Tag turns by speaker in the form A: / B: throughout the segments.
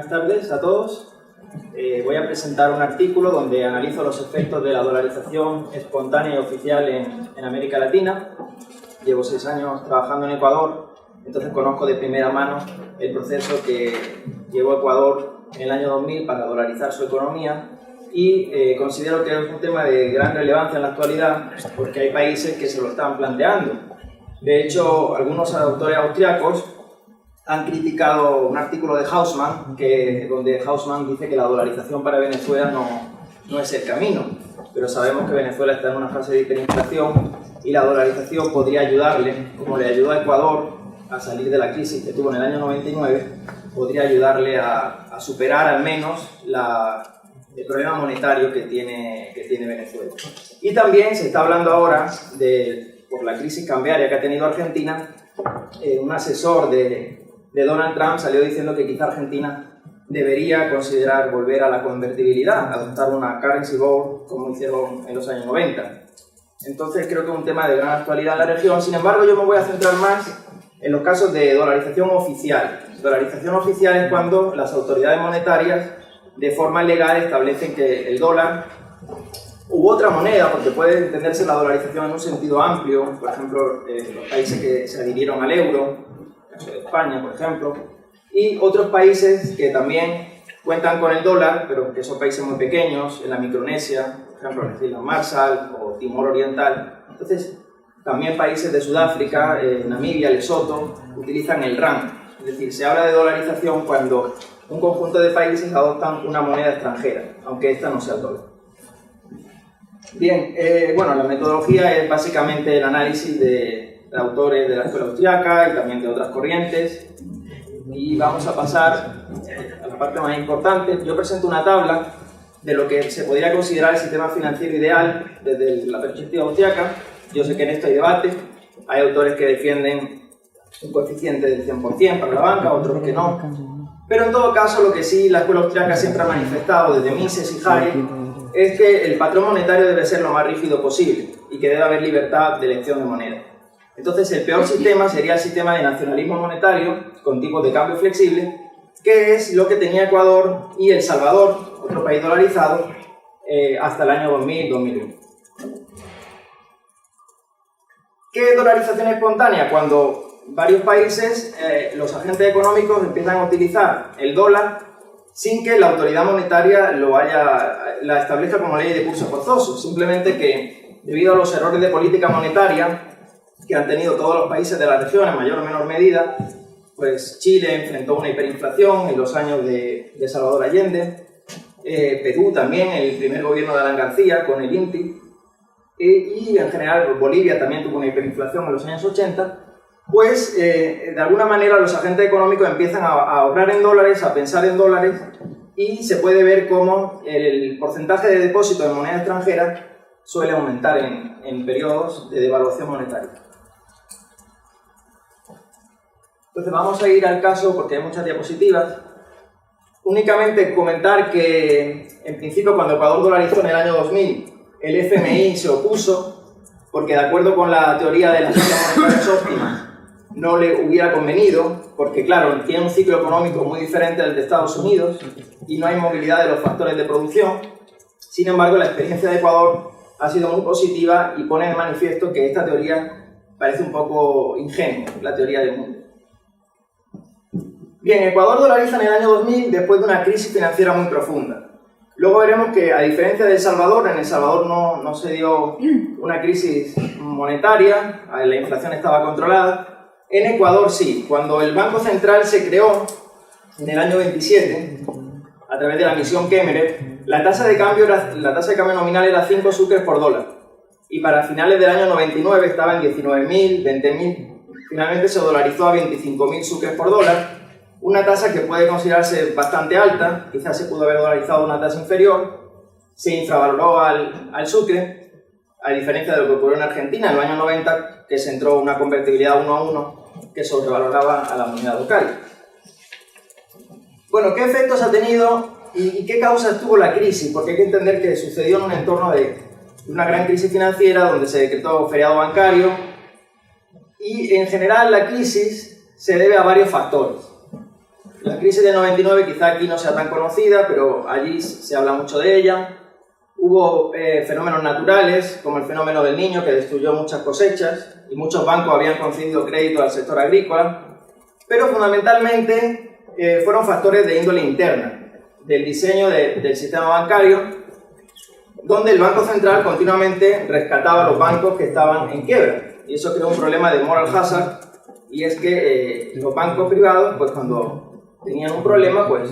A: Buenas tardes a todos. Voy a presentar un artículo donde analizo los efectos de la dolarización espontánea y oficial en América Latina. Llevo 6 años trabajando en Ecuador, entonces conozco de primera mano el proceso que llevó Ecuador en el año 2000 para dolarizar su economía y considero que es un tema de gran relevancia en la actualidad porque hay países que se lo están planteando. De hecho, algunos autores austriacos han criticado un artículo de Hausmann, donde Hausmann dice que la dolarización para Venezuela no es el camino, pero sabemos que Venezuela está en una fase de hiperinflación y la dolarización podría ayudarle, como le ayudó a Ecuador a salir de la crisis que tuvo en el año 99, podría ayudarle a superar al menos el problema monetario que tiene Venezuela. Y también se está hablando ahora, por la crisis cambiaria que ha tenido Argentina, un asesor de Donald Trump salió diciendo que quizá Argentina debería considerar volver a la convertibilidad, adoptar una currency board como hicieron en los años 90. Entonces creo que es un tema de gran actualidad en la región. Sin embargo, yo me voy a centrar más en los casos de dolarización oficial. Dolarización oficial es cuando las autoridades monetarias de forma legal establecen que el dólar u otra moneda, porque puede entenderse la dolarización en un sentido amplio, por ejemplo, los países que se adhirieron al euro, el caso de España, por ejemplo, y otros países que también cuentan con el dólar, pero que son países muy pequeños, en la Micronesia, por ejemplo, las Islas Marshall o Timor Oriental. Entonces, también países de Sudáfrica, Namibia, Lesoto, utilizan el rand. Es decir, se habla de dolarización cuando un conjunto de países adoptan una moneda extranjera, aunque esta no sea el dólar. Bien, bueno, la metodología es básicamente el análisis de autores de la escuela austriaca y también de otras corrientes. Y vamos a pasar a la parte más importante. Yo presento una tabla de lo que se podría considerar el sistema financiero ideal desde la perspectiva austriaca. Yo sé que en esto hay debate. Hay autores que defienden un coeficiente del 100% para la banca, otros que no. Pero en todo caso, lo que sí la escuela austriaca siempre ha manifestado desde Mises y Hayek es que el patrón monetario debe ser lo más rígido posible y que debe haber libertad de elección de moneda. Entonces, el peor sistema sería el sistema de nacionalismo monetario con tipos de cambio flexible, que es lo que tenía Ecuador y El Salvador, otro país dolarizado, hasta el año 2000-2001. ¿Qué es dolarización espontánea? Cuando varios países, los agentes económicos empiezan a utilizar el dólar sin que la autoridad monetaria la establezca como ley de curso forzoso. Simplemente que, debido a los errores de política monetaria que han tenido todos los países de la región en mayor o menor medida, pues Chile enfrentó una hiperinflación en los años de Salvador Allende, Perú también, el primer gobierno de Alan García con el INTI, y en general Bolivia también tuvo una hiperinflación en los años 80, pues de alguna manera los agentes económicos empiezan a ahorrar en dólares, a pensar en dólares, y se puede ver cómo el porcentaje de depósito en moneda extranjera suele aumentar en periodos de devaluación monetaria. Entonces vamos a ir al caso porque hay muchas diapositivas. Únicamente comentar que en principio cuando Ecuador dolarizó en el año 2000, el FMI se opuso porque de acuerdo con la teoría de las cifras monetarias óptimas no le hubiera convenido, porque claro, tiene un ciclo económico muy diferente al de Estados Unidos y no hay movilidad de los factores de producción. Sin embargo, la experiencia de Ecuador ha sido muy positiva y pone de manifiesto que esta teoría parece un poco ingenua, la teoría del mundo. Bien, Ecuador dolariza en el año 2000 después de una crisis financiera muy profunda. Luego veremos que, a diferencia de El Salvador, en El Salvador no se dio una crisis monetaria, la inflación estaba controlada. En Ecuador sí, cuando el Banco Central se creó en el año 27, a través de la misión Kemmerer, la tasa de cambio nominal era 5 sucres por dólar. Y para finales del año 99 estaba en 19.000, 20.000. Finalmente se dolarizó a 25.000 sucres por dólar. Una tasa que puede considerarse bastante alta, quizás se pudo haber dolarizado a una tasa inferior, se infravaloró al sucre, a diferencia de lo que ocurrió en Argentina en los años 90, que se entró una convertibilidad 1:1 que sobrevaloraba a la moneda local. Bueno, ¿qué efectos ha tenido y qué causas tuvo la crisis? Porque hay que entender que sucedió en un entorno de una gran crisis financiera donde se decretó feriado bancario y en general la crisis se debe a varios factores. La crisis de 99 quizá aquí no sea tan conocida, pero allí se habla mucho de ella. Hubo fenómenos naturales, como el fenómeno del Niño, que destruyó muchas cosechas, y muchos bancos habían concedido crédito al sector agrícola, pero fundamentalmente fueron factores de índole interna, del diseño del sistema bancario, donde el Banco Central continuamente rescataba a los bancos que estaban en quiebra, y eso creó un problema de moral hazard, y es que los bancos privados, pues cuando tenían un problema, pues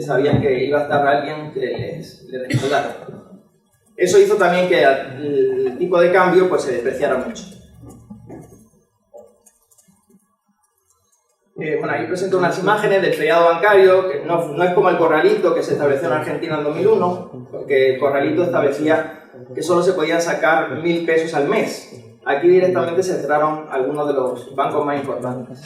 A: sabían que iba a estar alguien que les respaldara. Eso hizo también que el tipo de cambio pues se despreciara mucho. Bueno, ahí presento unas imágenes del feriado bancario, que no es como el corralito que se estableció en Argentina en 2001, porque el corralito establecía que solo se podían sacar 1.000 pesos al mes. Aquí directamente se cerraron algunos de los bancos más importantes.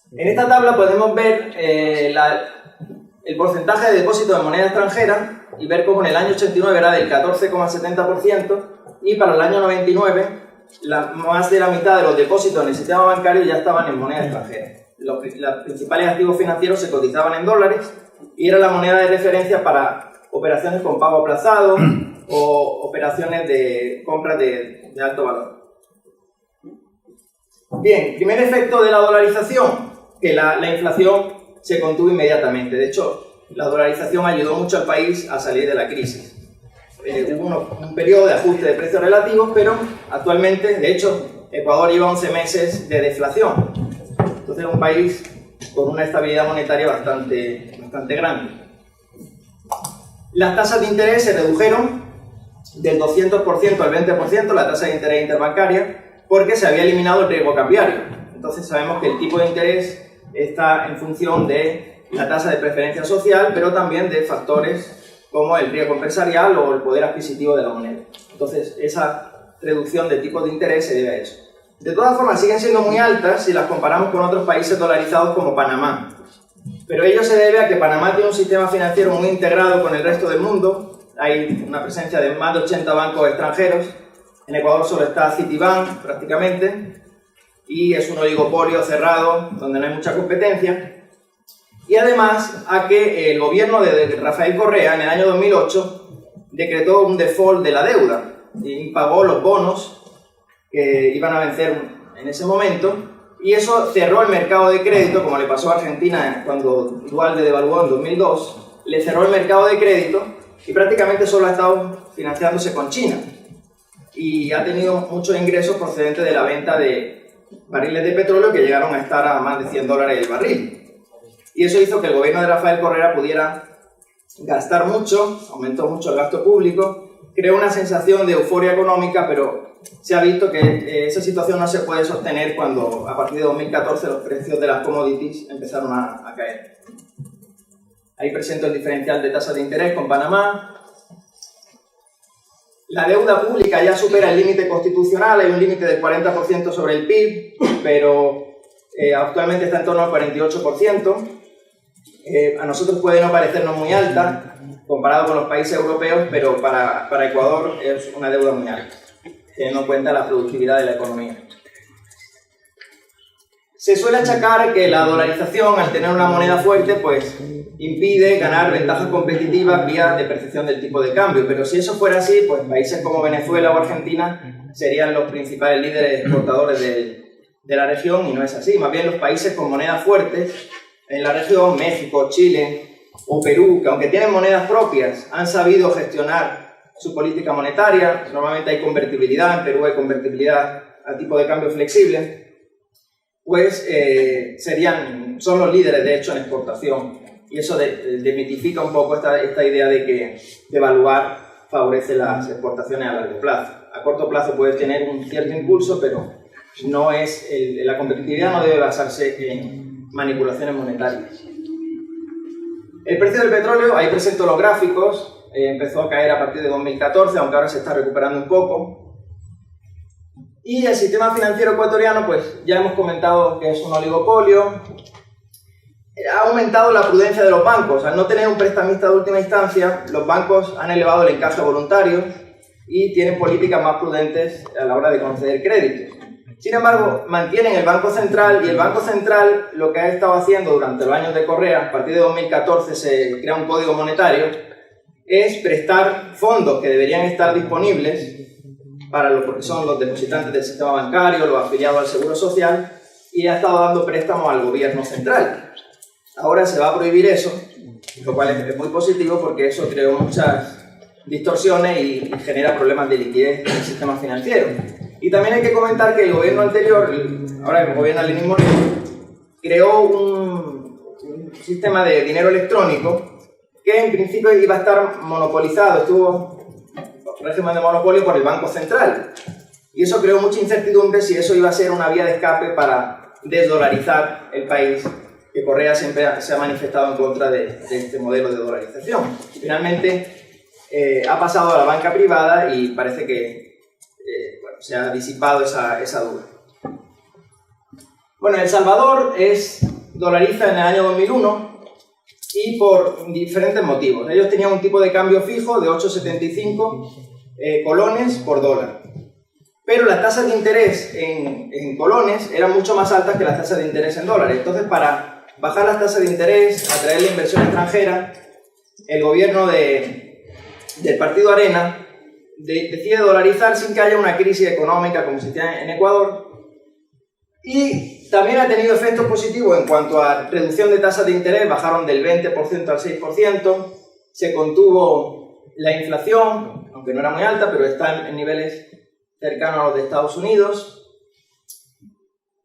A: En esta tabla podemos ver el porcentaje de depósito de moneda extranjera y ver cómo en el año 89 era del 14,70% y para el año 99 más de la mitad de los depósitos en el sistema bancario ya estaban en moneda extranjera. Los principales activos financieros se cotizaban en dólares y era la moneda de referencia para operaciones con pago aplazado o operaciones de compras de alto valor. Bien, primer efecto de la dolarización, que la inflación se contuvo inmediatamente. De hecho, la dolarización ayudó mucho al país a salir de la crisis. Hubo un periodo de ajuste de precios relativos, pero actualmente, de hecho, Ecuador lleva 11 meses de deflación. Entonces es un país con una estabilidad monetaria bastante grande. Las tasas de interés se redujeron del 200% al 20%, la tasa de interés interbancaria, porque se había eliminado el riesgo cambiario. Entonces sabemos que el tipo de interés está en función de la tasa de preferencia social, pero también de factores como el riesgo empresarial o el poder adquisitivo de la moneda. Entonces, esa reducción de tipos de interés se debe a eso. De todas formas, siguen siendo muy altas si las comparamos con otros países dolarizados como Panamá. Pero ello se debe a que Panamá tiene un sistema financiero muy integrado con el resto del mundo. Hay una presencia de más de 80 bancos extranjeros. En Ecuador solo está Citibank, prácticamente, y es un oligopolio cerrado donde no hay mucha competencia. Y además a que el gobierno de Rafael Correa en el año 2008 decretó un default de la deuda y pagó los bonos que iban a vencer en ese momento, y eso cerró el mercado de crédito, como le pasó a Argentina cuando Dualde devaluó en 2002, le cerró el mercado de crédito y prácticamente solo ha estado financiándose con China y ha tenido muchos ingresos procedentes de la venta de barriles de petróleo que llegaron a estar a más de $100 el barril. Y eso hizo que el gobierno de Rafael Correa pudiera gastar mucho, aumentó mucho el gasto público, creó una sensación de euforia económica, pero se ha visto que esa situación no se puede sostener cuando a partir de 2014 los precios de las commodities empezaron a caer. Ahí presento el diferencial de tasas de interés con Panamá. La deuda pública ya supera el límite constitucional, hay un límite del 40% sobre el PIB, pero actualmente está en torno al 48%. A nosotros puede no parecernos muy alta comparado con los países europeos, pero para Ecuador es una deuda muy alta, teniendo en cuenta la productividad de la economía. Se suele achacar que la dolarización, al tener una moneda fuerte, pues impide ganar ventajas competitivas vía depreciación del tipo de cambio, pero si eso fuera así, pues países como Venezuela o Argentina serían los principales líderes exportadores de la región, y no es así. Más bien los países con monedas fuertes en la región, México, Chile o Perú, que aunque tienen monedas propias, han sabido gestionar su política monetaria. Normalmente hay convertibilidad, en Perú hay convertibilidad a tipo de cambio flexible, pues son los líderes de hecho en exportación, y eso desmitifica un poco esta idea de que devaluar favorece las exportaciones a largo plazo. A corto plazo puedes tener un cierto impulso, pero no es la competitividad no debe basarse en manipulaciones monetarias. El precio del petróleo, ahí presento los gráficos, empezó a caer a partir de 2014, aunque ahora se está recuperando un poco. Y el sistema financiero ecuatoriano, pues ya hemos comentado que es un oligopolio. Ha aumentado la prudencia de los bancos. Al no tener un prestamista de última instancia, los bancos han elevado el encaje voluntario y tienen políticas más prudentes a la hora de conceder créditos. Sin embargo, mantienen el Banco Central, y el Banco Central lo que ha estado haciendo durante los años de Correa, a partir de 2014 se crea un código monetario, es prestar fondos que deberían estar disponibles para lo que son los depositantes del sistema bancario, los afiliados al Seguro Social, y ha estado dando préstamos al gobierno central. Ahora se va a prohibir eso, lo cual es muy positivo porque eso creó muchas distorsiones y genera problemas de liquidez en el sistema financiero. Y también hay que comentar que el gobierno anterior, ahora que gobierna Lenín Moreno, creó un sistema de dinero electrónico que en principio iba a estar monopolizado, estuvo régimen de monopolio por el Banco Central. Y eso creó mucha incertidumbre si eso iba a ser una vía de escape para desdolarizar el país, que Correa siempre se ha manifestado en contra de este modelo de dolarización. Finalmente ha pasado a la banca privada y parece que bueno, se ha disipado esa duda. Bueno, El Salvador dolariza en el año 2001 y por diferentes motivos. Ellos tenían un tipo de cambio fijo de 8,75 colones por dólar. Pero las tasas de interés en colones eran mucho más altas que las tasas de interés en dólares. Entonces, para bajar las tasas de interés, atraer la inversión extranjera, el gobierno del Partido Arena decide dolarizar sin que haya una crisis económica como se tiene en Ecuador. Y también ha tenido efectos positivos en cuanto a reducción de tasas de interés, bajaron del 20% al 6%, se contuvo la inflación, aunque no era muy alta, pero está en niveles cercanos a los de Estados Unidos,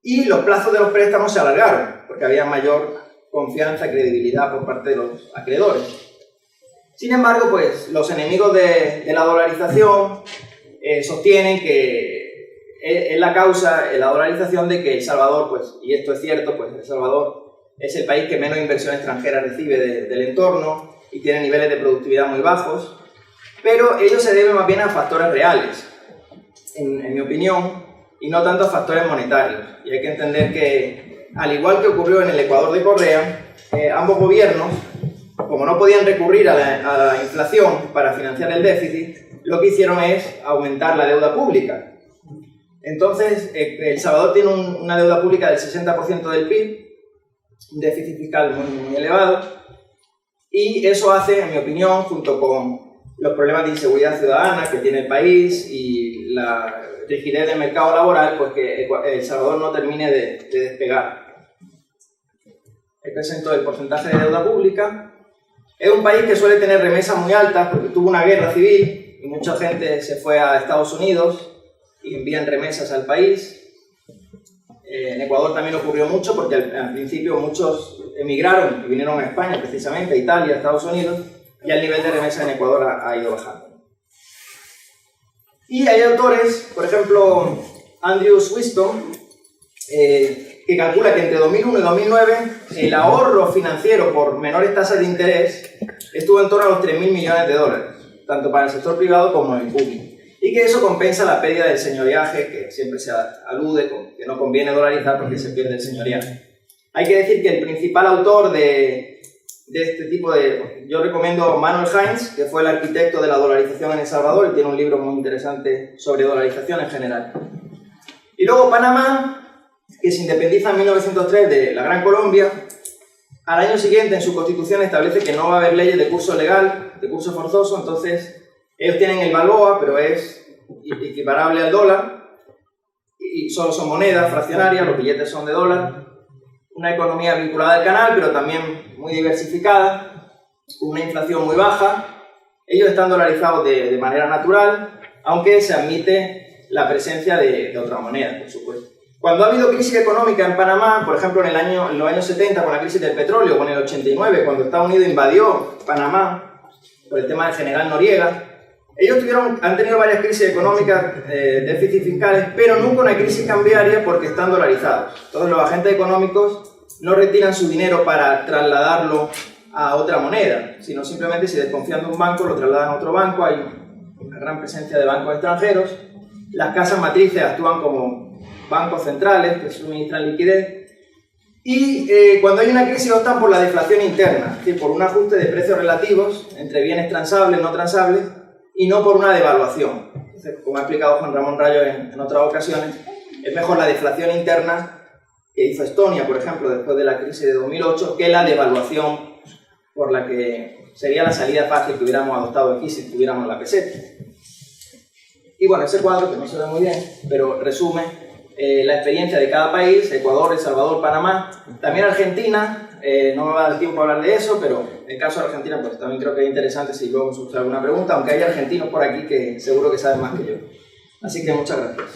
A: y los plazos de los préstamos se alargaron, porque había mayor confianza y credibilidad por parte de los acreedores. Sin embargo, pues, los enemigos de la dolarización sostienen que es la causa, la dolarización, de que El Salvador, pues, y esto es cierto, pues El Salvador es el país que menos inversión extranjera recibe del entorno y tiene niveles de productividad muy bajos, pero ello se debe más bien a factores reales, en mi opinión, y no tanto a factores monetarios. Y hay que entender que, al igual que ocurrió en el Ecuador de Correa, ambos gobiernos, como no podían recurrir a la inflación para financiar el déficit, lo que hicieron es aumentar la deuda pública. Entonces, El Salvador tiene una deuda pública del 60% del PIB, un déficit fiscal muy elevado, y eso hace, en mi opinión, junto con los problemas de inseguridad ciudadana que tiene el país y la rigidez del mercado laboral, pues que El Salvador no termine de despegar. He presentado el porcentaje de deuda pública. Es un país que suele tener remesas muy altas porque tuvo una guerra civil y mucha gente se fue a Estados Unidos y envían remesas al país. En Ecuador también ocurrió mucho porque al principio muchos emigraron y vinieron a España, precisamente, a Italia, a Estados Unidos, y el nivel de remesa en Ecuador ha ido bajando. Y hay autores, por ejemplo, Andrew Swiston, que calcula que entre 2001 y 2009 el ahorro financiero por menores tasas de interés estuvo en torno a los 3.000 millones de dólares, tanto para el sector privado como el público. Y que eso compensa la pérdida del señoriaje, que siempre se alude, que no conviene dolarizar porque se pierde el señoriaje. Hay que decir que el principal autor de este tipo yo recomiendo Manuel Heinz, que fue el arquitecto de la dolarización en El Salvador y tiene un libro muy interesante sobre dolarización en general. Y luego Panamá, que se independiza en 1903 de la Gran Colombia. Al año siguiente, en su constitución establece que no va a haber leyes de curso legal, de curso forzoso, entonces ellos tienen el Balboa, pero es equiparable al dólar, y solo son monedas fraccionarias, los billetes son de dólar. Una economía vinculada al canal, pero también muy diversificada, con una inflación muy baja. Ellos están dolarizados de manera natural, aunque se admite la presencia de otra moneda, por supuesto. Cuando ha habido crisis económica en Panamá, por ejemplo en los años 70 con la crisis del petróleo, o en el 89 cuando Estados Unidos invadió Panamá por el tema del general Noriega, ellos han tenido varias crisis económicas, déficits fiscales, pero nunca una crisis cambiaria porque están dolarizados. Entonces los agentes económicos no retiran su dinero para trasladarlo a otra moneda, sino simplemente si desconfían de un banco lo trasladan a otro banco. Hay una gran presencia de bancos extranjeros. Las casas matrices actúan como bancos centrales que suministran liquidez. Y cuando hay una crisis optan por la deflación interna, es decir, por un ajuste de precios relativos entre bienes transables y no transables, y no por una devaluación. Entonces, como ha explicado Juan Ramón Rayo en otras ocasiones, es mejor la deflación interna que hizo Estonia, por ejemplo, después de la crisis de 2008, que la devaluación por la que sería la salida fácil que hubiéramos adoptado aquí si tuviéramos la peseta. Y bueno, ese cuadro, que no se ve muy bien, pero resume la experiencia de cada país: Ecuador, El Salvador, Panamá, también Argentina. No me va a dar tiempo a hablar de eso, pero en el caso de Argentina pues también creo que es interesante si luego me surge alguna pregunta, aunque hay argentinos por aquí que seguro que saben más que yo. Así que muchas gracias.